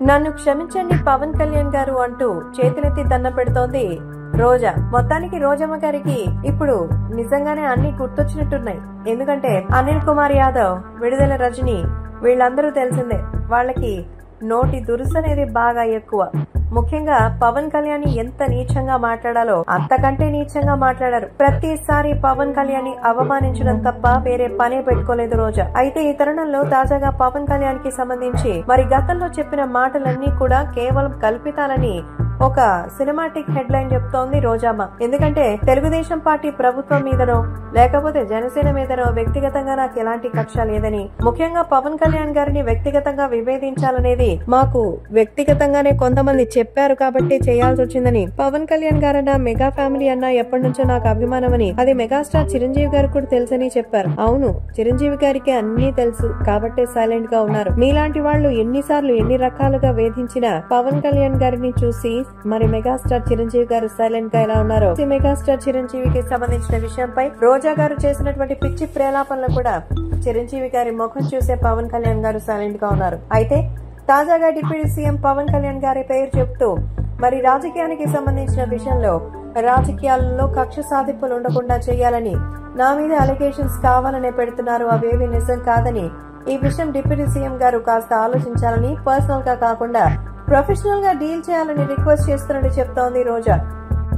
నన్ను క్షమించండి పవన్ కళ్యాణ్ గారు అంటూ చేతులెత్తి దండ పెడుతోంది రోజా. మొత్తానికి రోజమ్మ గారికి ఇప్పుడు నిజంగానే అన్ని గుర్తొచ్చినట్టున్నాయి. ఎందుకంటే అనిల్ కుమార్ యాదవ్, విడుదల రజని వీళ్ళందరూ తెలిసిందే. వాళ్ళకి నోటి దురుసనేది బాగా ఎక్కువ. ముఖ్యంగా పవన్ కళ్యాణ్ ఎంత నీచంగా మాట్లాడాలో అంతకంటే నీచంగా మాట్లాడారు. ప్రతిసారి పవన్ కళ్యాణ్ అవమానించడం తప్ప వేరే పనే పెట్టుకోలేదు రోజా. అయితే ఈ తరుణంలో తాజాగా పవన్ కళ్యాణ్ కి సంబంధించి మరి గతంలో చెప్పిన మాటలన్నీ కూడా కేవలం కల్పితాలని ఒక సినిమాటిక్ హెడ్ లైన్ చెప్తోంది రోజామ్మ. ఎందుకంటే తెలుగుదేశం పార్టీ ప్రభుత్వం మీదనో లేకపోతే జనసేన మీదనో వ్యక్తిగతంగా నాకు ఎలాంటి కక్ష లేదని, ముఖ్యంగా పవన్ కళ్యాణ్ గారిని వ్యక్తిగతంగా విభేదించాలనేది మాకు వ్యక్తిగతంగానే కొంతమంది చెప్పారు కాబట్టి చేయాల్సి వచ్చిందని, పవన్ కళ్యాణ్ గారన్నా మెగా ఫ్యామిలీ అన్నా ఎప్పటి నుంచో నాకు అభిమానమని, అది మెగాస్టార్ చిరంజీవి గారికి కూడా తెలుసని చెప్పారు. అవును, చిరంజీవి గారికి అన్ని తెలుసు కాబట్టే సైలెంట్ గా ఉన్నారు. మీలాంటి వాళ్ళు ఎన్నిసార్లు ఎన్ని రకాలుగా వేధించినా పవన్ కళ్యాణ్ గారిని చూసి మరి మెగాస్టార్ చిరంజీవి గారు సైలెంట్ గా ఎలా ఉన్నారో, మెగాస్టార్ చిరంజీవికి సంబంధించిన విషయంపై రోజా గారు చేసినటువంటి పిచ్చి ప్రేలాపనలు కూడా చిరంజీవి గారి ముఖం చూసే పవన్ కళ్యాణ్ గారు సైలెంట్ గా ఉన్నారు. అయితే తాజాగా డిప్యూటీ సీఎం పవన్ కళ్యాణ్ గారి పేరు చెప్తూ మరి రాజకీయానికి సంబంధించిన విషయంలో రాజకీయాలలో కక్ష సాధింపులు ఉండకుండా చేయాలని, నా మీద అలిగేషన్స్ కావాలనే పెడుతున్నారు, అవేవి నిజం కాదని, ఈ విషయం డిప్యూటీ సీఎం గారు కాస్త ఆలోచించాలని, పర్సనల్ గా కాకుండా ప్రొఫెషనల్ గా డీల్ చేయాలని రిక్వెస్ట్ చేస్తున్నట్టు చెప్తోంది రోజా.